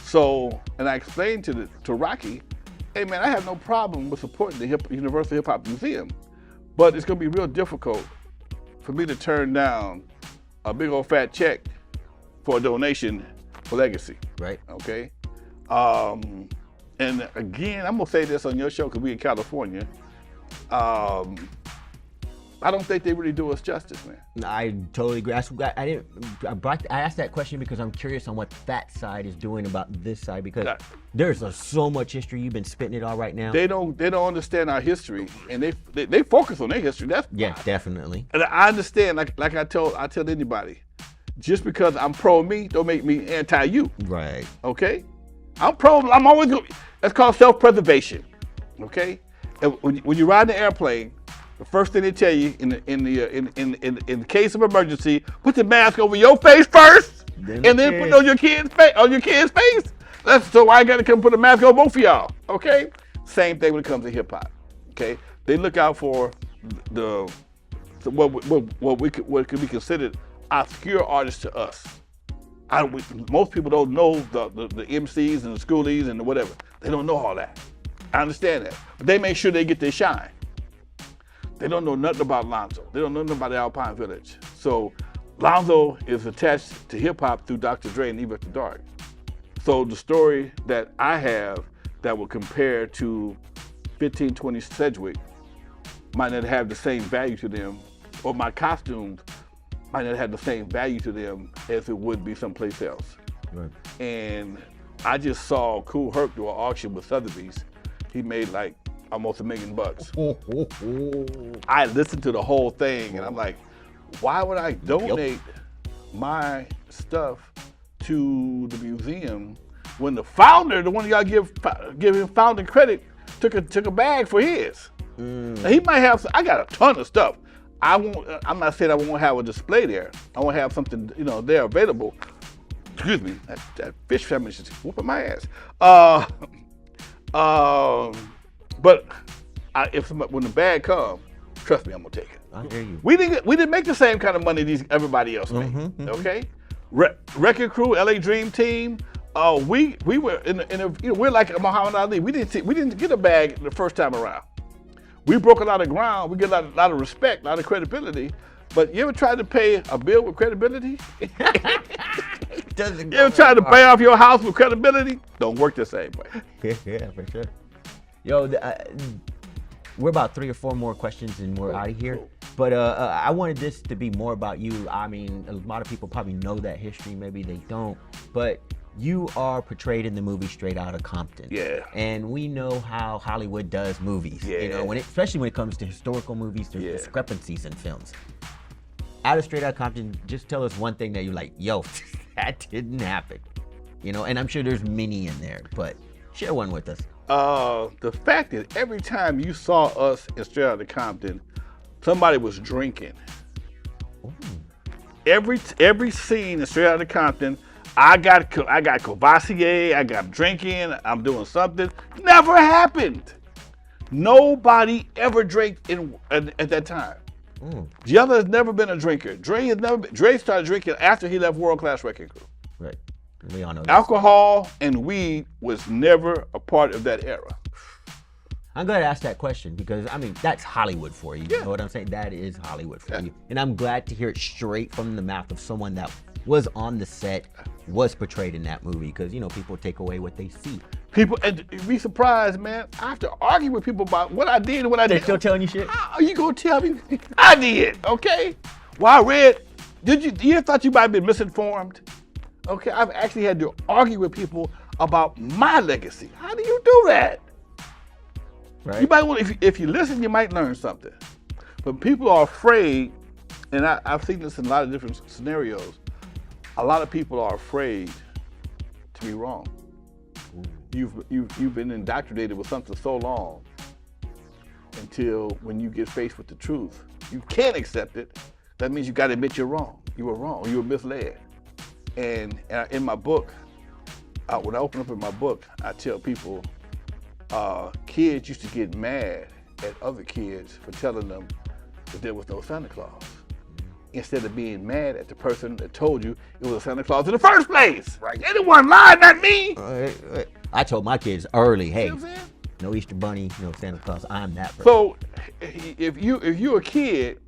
So, and I explained to Rocky, hey man, I have no problem with supporting the Universal Hip Hop Museum, but it's gonna be real difficult for me to turn down a big old fat check for a donation for legacy. Right. Okay. And again, I'm gonna say this on your show because we in California. I don't think they really do us justice, man. I totally agree. I asked that question because I'm curious on what that side is doing about this side, because there's so much history. You've been spitting it all right now. They don't understand our history, and they focus on their history. That's definitely. And I understand, like I tell anybody, just because I'm pro me, don't make me anti you. Right. Okay. I'm pro. I'm always going. That's called self-preservation. Okay. And when you ride the airplane, the first thing they tell you in the case of emergency, put the mask over your face first, and then put it on your kid's face. That's so I got to come put a mask on both of y'all. Okay. Same thing when it comes to hip hop. Okay. They look out for what could be considered obscure artists to us. Most people don't know the MCs and the schoolies and the whatever. They don't know all that. I understand that. But they make sure they get their shine. They don't know nothing about Alonzo. They don't know nothing about the Alpine Village. So Alonzo is attached to hip hop through Dr. Dre and Eve After Dark. So the story that I have that will compare to 1520 Sedgwick might not have the same value to them, or my costumes might not have the same value to them as it would be someplace else. Right. And I just saw Kool Herc do an auction with Sotheby's. He made like almost $1 million. I listened to the whole thing and I'm like, why would I donate my stuff to the museum when the founder, the one y'all give him founding credit, took a bag for his? Now, he might have, I got a ton of stuff. I'm not saying I won't have a display there. I won't have something, there available. Excuse me, that fish family is just whooping my ass. But when the bag comes, trust me, I'm gonna take it. I hear you. We didn't make the same kind of money everybody else made. Okay, Wreckin Crew, LA Dream Team. We were we're like Muhammad Ali. We didn't get a bag the first time around. We broke a lot of ground. We get a lot of respect, a lot of credibility. But you ever tried to pay a bill with credibility? You ever tried to pay off your house with credibility? Don't work the same way. Yeah, for sure. Yo, we're about 3 or 4 more questions and we're out of here. But I wanted this to be more about you. I mean, a lot of people probably know that history, maybe they don't. But you are portrayed in the movie Straight Outta Compton. Yeah. And we know how Hollywood does movies. Yeah. Especially when it comes to historical movies, there's discrepancies in films. Out of Straight Outta Compton, just tell us one thing that you're like, yo, that didn't happen. And I'm sure there's many in there, but share one with us. The fact is, every time you saw us in Straight Outta Compton, somebody was drinking. Ooh. Every scene in Straight Outta Compton, I got Courvoisier, I got drinking, I'm doing something. Never happened. Nobody ever drank at that time. Giella has never been a drinker. Dre started drinking after he left World Class Wreckin Crew. Right. We all know that. Alcohol and weed was never a part of that era. I'm glad to ask that question because, that's Hollywood for you. Yeah. You know what I'm saying? That is Hollywood for you. And I'm glad to hear it straight from the mouth of someone that was on the set, was portrayed in that movie, because, people take away what they see. People, and be surprised, man, I have to argue with people about what I did and what I did. They're still telling you shit? How are you going to tell me I did, okay? Well, I read, you thought you might have been misinformed? Okay, I've actually had to argue with people about my legacy. How do you do that? Right. You might want, if you listen, you might learn something. But people are afraid, and I've seen this in a lot of different scenarios. A lot of people are afraid to be wrong. You've been indoctrinated with something so long until when you get faced with the truth, you can't accept it. That means you got to admit you're wrong. You were wrong. You were misled. And in my book, when I open up in my book, I tell people, kids used to get mad at other kids for telling them that there was no Santa Claus, instead of being mad at the person that told you it was a Santa Claus in the first place. Right. Anyone lied, not me. I told my kids early, hey, no Easter Bunny, no Santa Claus, I'm that person. So if you're a kid,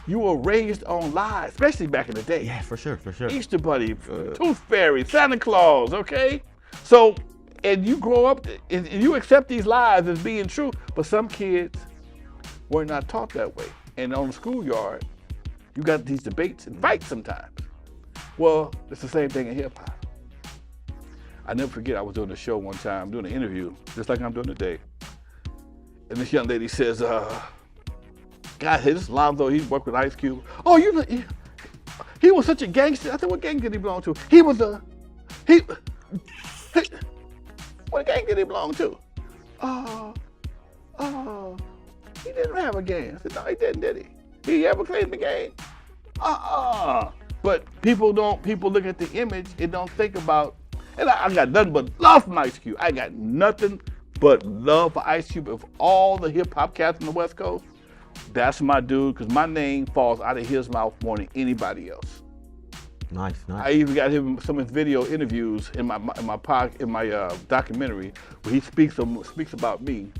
you were raised on lies, especially back in the day. Yeah, for sure. Easter Bunny, Tooth Fairy, Santa Claus, okay? So, and you grow up and you accept these lies as being true, but some kids were not taught that way. And on the schoolyard, you got these debates and fights sometimes. Well, it's the same thing in hip hop. I never forget, I was doing a show one time, doing an interview, just like I'm doing today. And this young lady says, God, this is Alonzo, he worked with Ice Cube. Oh, he was such a gangster. I said, what gang did he belong to? What gang did he belong to? He didn't have a gang. I said, no, he didn't, did he? He ever claimed a gang? But people look at the image and don't think about, and I got nothing but love for Ice Cube. I got nothing but love for Ice Cube. Of all the hip hop cats on the West Coast, That's my dude, because my name falls out of his mouth more than anybody else. Nice. I even got him some of his video interviews in my documentary where he speaks about me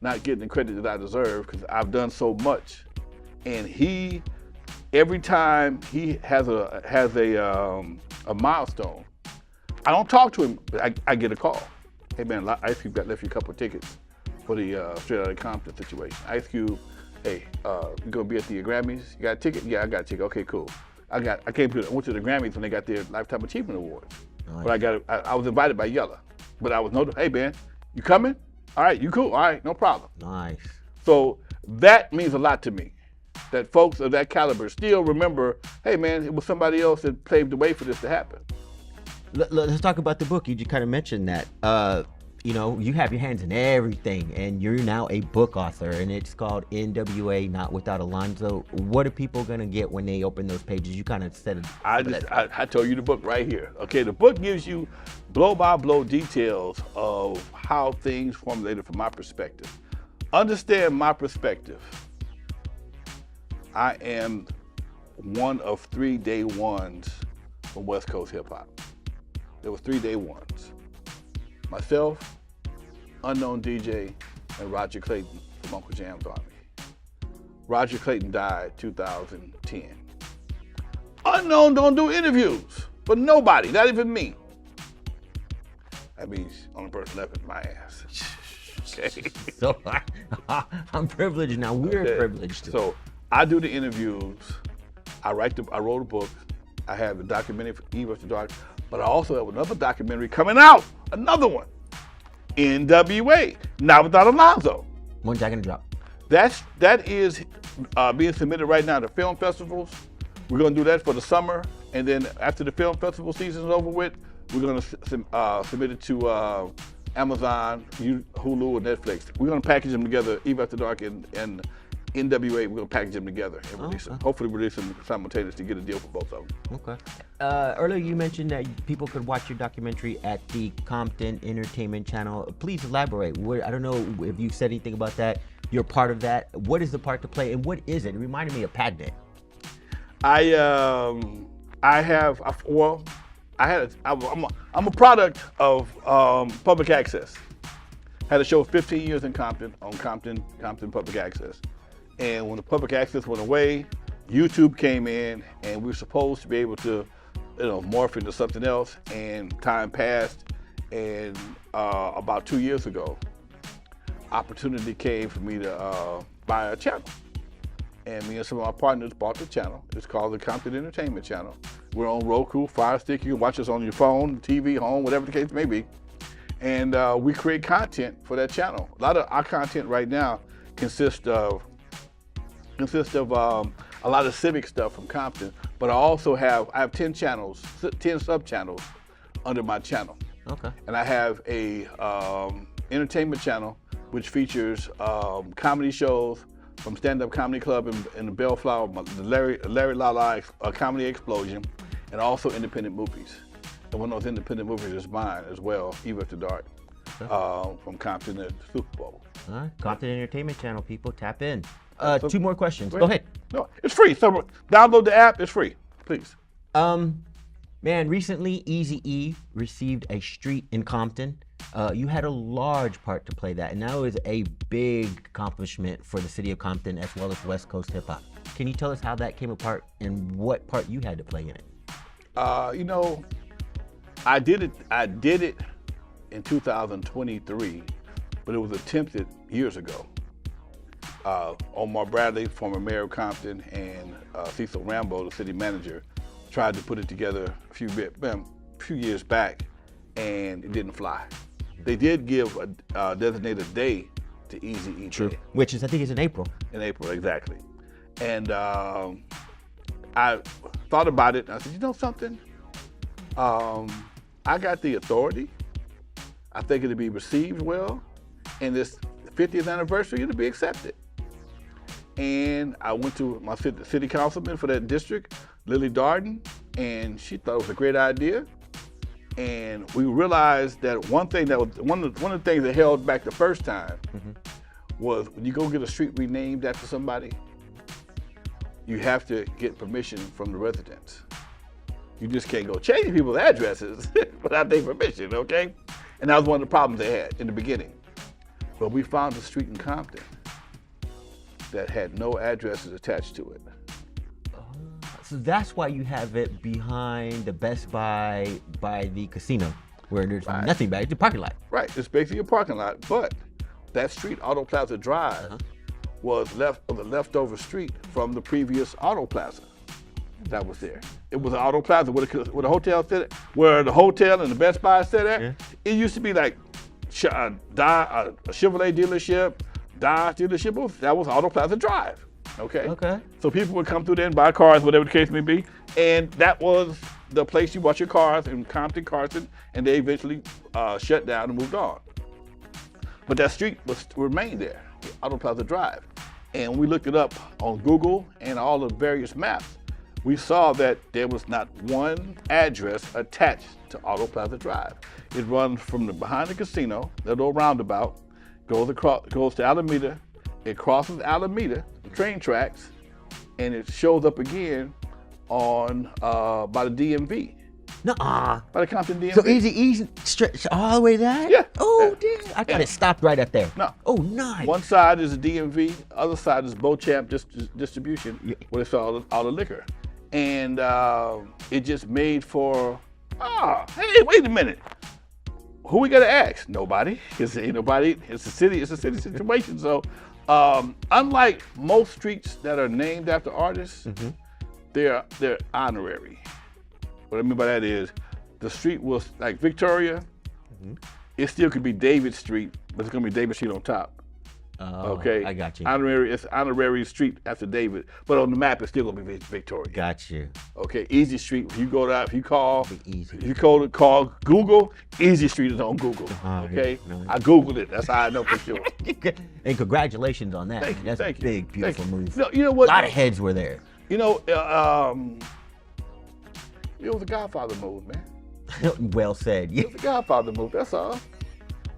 not getting the credit that I deserve because I've done so much. And every time he has a milestone, I don't talk to him, but I get a call. Hey man, Ice Cube left you a couple of tickets for the Straight Outta Compton situation. Ice Cube, hey, you gonna be at the Grammys? You got a ticket? Yeah, I got a ticket. Okay, cool. I went to the Grammys when they got their Lifetime Achievement Awards. Nice. But I was invited by Yella. But I was hey man, you coming? All right, you cool? All right, no problem. Nice. So that means a lot to me. That folks of that caliber still remember, hey man, it was somebody else that paved the way for this to happen. Let's talk about the book. You just kind of mentioned that. You have your hands in everything, and you're now a book author, and it's called NWA Not Without Alonzo. What are people gonna get when they open those pages? You kind of said it. I told you the book right here. Okay, the book gives you blow-by-blow details of how things formulated from my perspective. Understand my perspective. I am one of 3 day ones from West Coast hip hop. There was 3 day ones. Myself, Unknown DJ, and Roger Clayton from Uncle Jam's Army. Roger Clayton died 2010. Unknown don't do interviews for nobody, not even me. That means only person left is my ass. Okay. So I'm privileged now. We're privileged. So I do the interviews. I wrote a book. I have a documentary for Eve After Dark, but I also have another documentary coming out. Another one. NWA, Not Without Alonzo. When's that gonna drop? That is being submitted right now to film festivals. We're gonna do that for the summer, and then after the film festival season is over with, we're gonna submit it to Amazon, Hulu, and Netflix. We're gonna package them together, Eve After Dark and NWA. We're gonna package them together and release them. Hopefully release them simultaneously to get a deal for both of them. Okay. Earlier you mentioned that people could watch your documentary at the Compton Entertainment Channel. Please elaborate. I don't know if you said anything about that. You're part of that. What is the part to play, and what is it? It reminded me of Padnet. I'm a product of public access. Had a show 15 years in Compton on Compton Public Access. And when the public access went away, YouTube came in, and we were supposed to be able to, morph into something else. And time passed, and about 2 years ago, opportunity came for me to buy a channel. And me and some of my partners bought the channel. It's called the Compton Entertainment Channel. We're on Roku, Fire Stick. You can watch us on your phone, TV, home, whatever the case may be. And we create content for that channel. A lot of our content right now consists of a lot of civic stuff from Compton, but I have 10 channels, 10 sub-channels under my channel. Okay. And I have a entertainment channel which features comedy shows from Stand Up Comedy Club in the Bellflower, the Larry Lala Comedy Explosion, and also independent movies. And one of those independent movies is mine as well, Eve After Dark, from Compton to Super Bowl. All right, Compton Entertainment Channel, people, tap in. 2 more questions. Go ahead. No, it's free. So download the app. It's free. Please. Man, recently Eazy-E received a street in Compton. You had a large part to play that, and that was a big accomplishment for the city of Compton as well as West Coast hip hop. Can you tell us how that came apart and what part you had to play in it? I did it in 2023, but it was attempted years ago. Omar Bradley, former mayor of Compton, and Cecil Rambo, the city manager, tried to put it together a few years back, and it didn't fly. They did give a designated day to Eazy-E. True. Which is, I think, is in April. In April, exactly. And I thought about it, and I said, you know something? I got the authority. I think it'll be received well, and this 50th anniversary, it'll be accepted. And I went to my city councilman for that district, Lily Darden, and she thought it was a great idea. And we realized that one of the things that held back the first time was when you go get a street renamed after somebody, you have to get permission from the residents. You just can't go changing people's addresses without their permission, okay? And that was one of the problems they had in the beginning. But we found a street in Compton that had no addresses attached to it. So that's why you have it behind the Best Buy by the casino, where there's nothing back. It's a parking lot. Right, it's basically a parking lot, but that street, Auto Plaza Drive, was the leftover street from the previous Auto Plaza that was there. It was an Auto Plaza where the hotel sit, where the hotel and the Best Buy sit at. Yeah. It used to be like a Chevrolet dealership, Dodge dealership. That was Auto Plaza Drive. Okay. So people would come through there and buy cars, whatever the case may be, and that was the place you bought your cars in Compton, Carson, and they eventually shut down and moved on. But that street remained there, Auto Plaza Drive. And we looked it up on Google and all the various maps. We saw that there was not one address attached to Auto Plaza Drive. It runs from behind the casino, that little roundabout, goes to Alameda. It crosses Alameda, the train tracks, and it shows up again on by the DMV. Nuh-uh. By the Compton DMV. So easy, stretch all the way there? Yeah. Oh, damn. I got it stopped right up there. No. Oh, nice. One side is the DMV, other side is Beauchamp Distribution, where it's all the liquor. And it just made for, hey, wait a minute. Who we gotta ask? Nobody, because ain't nobody. It's a city situation. So unlike most streets that are named after artists, they're honorary. What I mean by that is, the street was like Victoria, it still could be David Street, but it's gonna be David Street on top. Okay, I got you. It's honorary street after David, but on the map it's still gonna be Victoria. Got you. Okay, Easy Street. If you go there, if you call Google, Easy Street is on Google. Okay, I Googled it. That's how I know for sure. And congratulations on that. That's a big, beautiful move. You know what? A lot of heads were there. You know, it was a Godfather move, man. Well said. It was a Godfather move. That's all.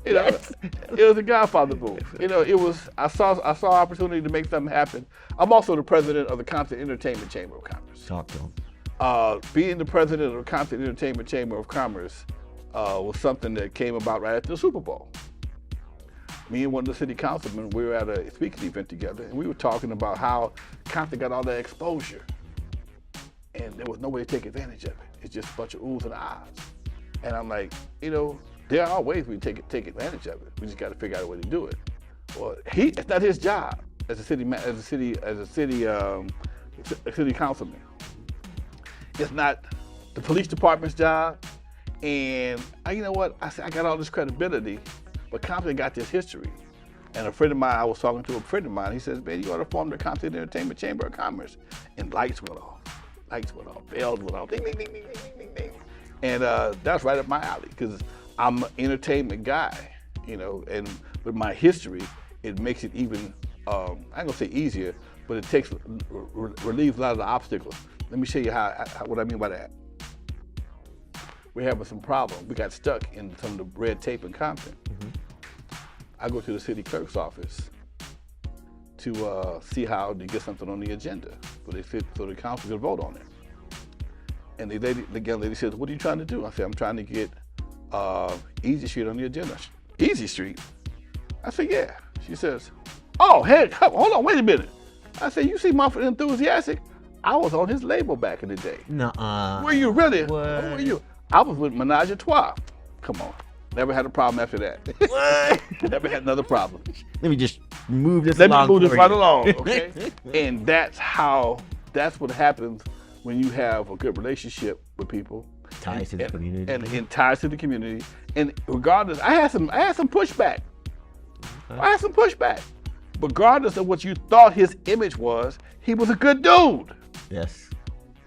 You know, it was a Godfather move. You know, it was. I saw opportunity to make something happen. I'm also the president of the Compton Entertainment Chamber of Commerce. Talk to him. Being the president of the Compton Entertainment Chamber of Commerce was something that came about right after the Super Bowl. Me and one of the city councilmen, we were at a speaking event together, and we were talking about how Compton got all that exposure, and there was no way to take advantage of it. It's just a bunch of oohs and ahs. And I'm like, you know, there are ways we take advantage of it. We just got to figure out a way to do it. Well, it's not his job as a city councilman. It's not the police department's job. And you know what? I said I got all this credibility, but Compton got this history. And a friend of mine, I was talking to a friend of mine. He says, "Man, you ought to form the Compton Entertainment Chamber of Commerce." And lights went off, bells went off, ding, ding, ding, ding, ding, ding, ding. And that's right up my alley, because I'm an entertainment guy, you know, and with my history, it makes it even, I ain't gonna say easier, but it relieves a lot of the obstacles. Let me show you what I mean by that. We're having some problems. We got stuck in some of the red tape in Compton. I go to the city clerk's office to see how to get something on the agenda so the council can vote on it. And the young lady says, "What are you trying to do?" I said, "I'm trying to get Easy Street on the agenda." Easy Street? I said, "Yeah." She says, "Oh, hey, hold on, wait a minute." I said, "You see Mumford Enthusiastic? I was on his label back in the day." Nuh-uh. Were you really? What? Where were you? I was with Menage a Trois. Come on. Never had a problem after that. What? Never had another problem. Let me just move this Let along. me move this for right you. along, okay? And that's what happens when you have a good relationship with people. Ties to the community. And ties to the community. And regardless, I had some pushback. I had some pushback. Regardless of what you thought his image was, he was a good dude. Yes.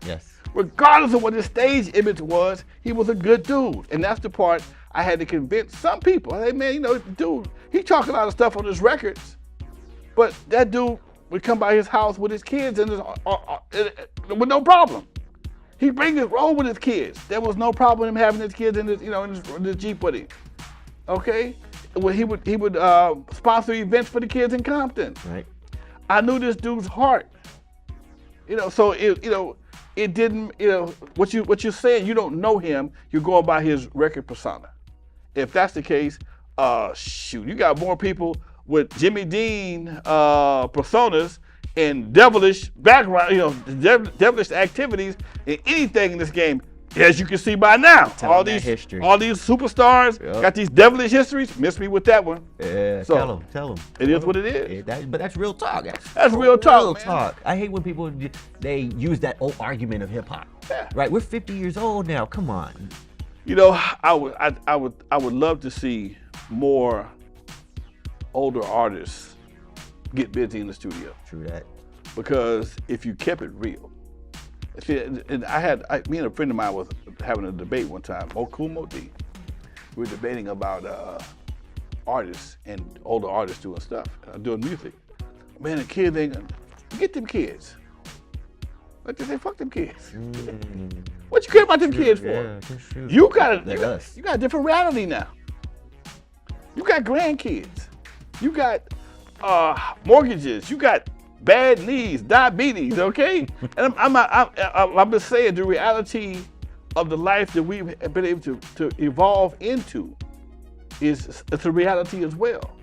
Yes. Regardless of what his stage image was, he was a good dude. And that's the part I had to convince some people. Hey, man, you know, dude, he talking a lot of stuff on his records, but that dude would come by his house with his kids and with no problem. He bring his roll with his kids. There was no problem with him having his kids in his Jeep with him. Okay? Well, he would sponsor events for the kids in Compton. Right. I knew this dude's heart. So it didn't. What you're saying, you don't know him. You're going by his record persona. If that's the case, shoot, you got more people with Jimmy Dean personas and devilish background, devilish activities in anything in this game. As you can see by now, all these superstars got these devilish histories. Miss me with that one. Yeah, so, tell them. It is what it is. But that's real talk. That's real talk, man. I hate when people they use that old argument of hip hop. Yeah. Right, we're 50 years old now. Come on. I would love to see more older artists get busy in the studio. True that. Because if you kept it real. See, and me and a friend of mine was having a debate one time, Modi. We were debating about artists and older artists doing stuff, doing music. Man, the kids ain't gonna get them kids. Like they say, fuck them kids. What you care about them kids for? Yeah, you got a different reality now. You got grandkids. You got mortgages. You got bad knees, diabetes, okay? And I'm just saying the reality of the life that we've been able to evolve into it's a reality as well,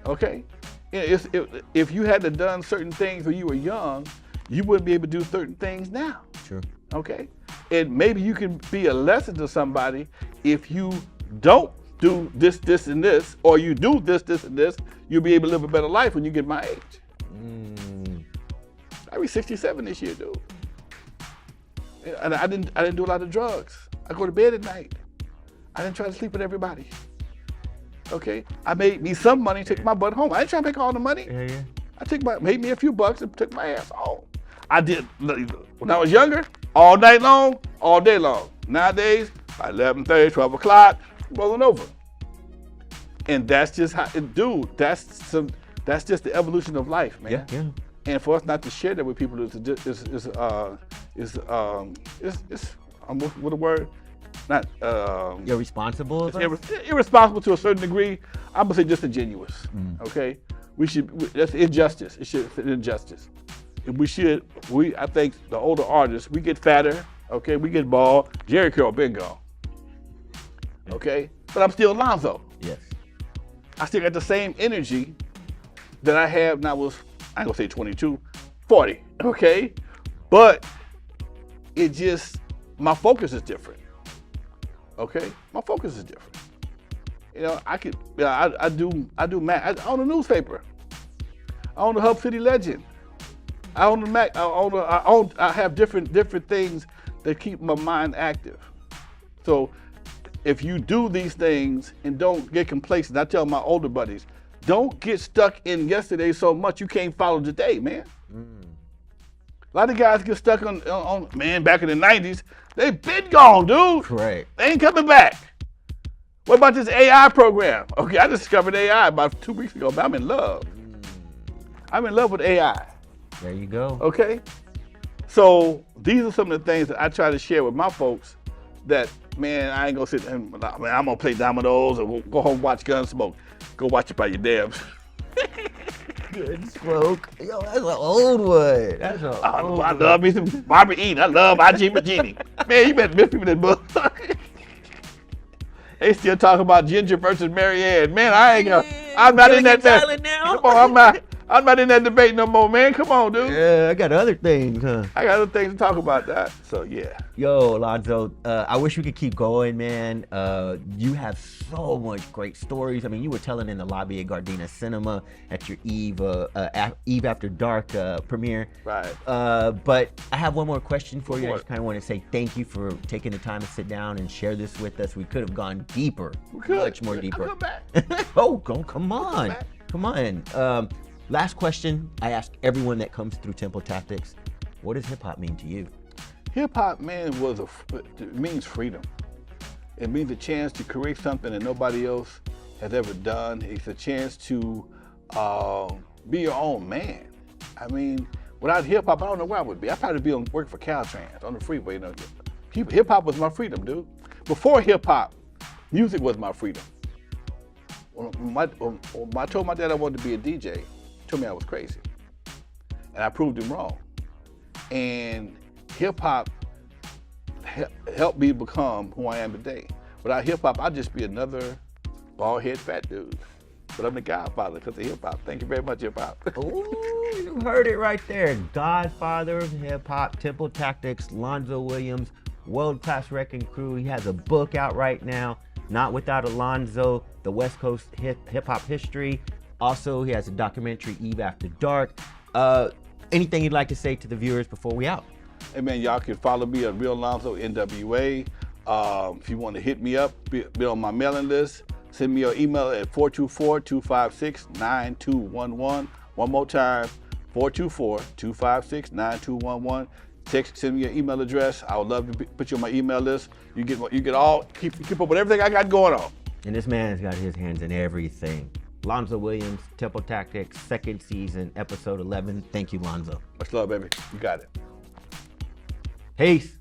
okay? If you hadn't done certain things when you were young, you wouldn't be able to do certain things now. Sure. Okay? And maybe you can be a lesson to somebody if you don't do this, this, and this, or you do this, this, and this, you'll be able to live a better life when you get my age. I'll be 67 this year, dude. And I didn't do a lot of drugs. I go to bed at night. I didn't try to sleep with everybody. Okay? I made me some money, took my butt home. I didn't try to make all the money. Yeah. I made me a few bucks and took my ass home. I did, when I was younger, all night long, all day long. Nowadays, by 11:30, 12 o'clock, rolling over. And that's just how, dude, that's just the evolution of life, man. Yeah. And for us not to share that with people is what a word? Not Irresponsible. It's irresponsible to a certain degree. I'm gonna say disingenuous. Okay, that's injustice. It should injustice. I think the older artists, we get fatter. Okay, we get bald. Jerry Curl been gone. Okay, but I'm still Alonzo. Yes. I still got the same energy that I have when I was, I ain't gonna say 22, 40, okay? But it just, my focus is different, okay? My focus is different. I do math. I own a newspaper. I own the Hub City Legend. I own the Mac. I have different things that keep my mind active. So if you do these things and don't get complacent, I tell my older buddies, don't get stuck in yesterday so much you can't follow today, man. A lot of guys get stuck on man, back in the 90s, they've been gone, dude. Correct. They ain't coming back. What about this AI program? Okay, I discovered AI about 2 weeks ago, but I'm in love. I'm in love with AI. There you go. Okay? So these are some of the things that I try to share with my folks that, man, I ain't gonna sit and, man, I'm gonna play dominoes or go home and watch Gunsmoke. Go watch it by your dams. Good smoke. Yo, that's an old one. That's an old I love me some Barbara Eden. I love I.G. Magini. Man, you better miss me with that book. They still talk about Ginger versus Mary Ann. Man, I ain't gonna. I'm not in that mess. Come on, I'm not in that debate no more, man. Come on, dude. Yeah, I got other things, huh? I got other things to talk about that. So yeah. Yo, Alonzo, I wish we could keep going, man. You have so much great stories. I mean, you were telling in the lobby at Gardena Cinema at your Eve After Dark premiere. Right. But I have one more question for you. I just kind of want to say thank you for taking the time to sit down and share this with us. We could have gone deeper, much more deeper. I'll come back. Come on. Come on. Last question I ask everyone that comes through Temple Tactics. What does hip hop mean to you? Hip hop, man, it means freedom. It means a chance to create something that nobody else has ever done. It's a chance to be your own man. I mean, without hip hop, I don't know where I would be. I'd probably be working for Caltrans on the freeway. Hip hop was my freedom, dude. Before hip hop, music was my freedom. When I told my dad I wanted to be a DJ, he told me I was crazy. And I proved him wrong. And hip hop helped me become who I am today. Without hip hop, I'd just be another bald head fat dude. But I'm the godfather because of hip hop. Thank you very much, hip hop. Ooh, you heard it right there. Godfather of hip hop, Temple Tactics, Alonzo Williams, world-class Wreckin crew. He has a book out right now, Not Without Alonzo, the West Coast hip hop history. Also, he has a documentary, Eve After Dark. Anything you'd like to say to the viewers before we out? Hey man, y'all can follow me at Real Alonzo NWA. If you want to hit me up, be on my mailing list. Send me your email at 424-256-9211. One more time, 424-256-9211. Send me your email address. I would love to put you on my email list. You get keep up with everything I got going on. And this man has got his hands in everything. Alonzo Williams, Temple Tactics, 2nd season, episode 11. Thank you, Alonzo. Much love, baby. You got it. Peace.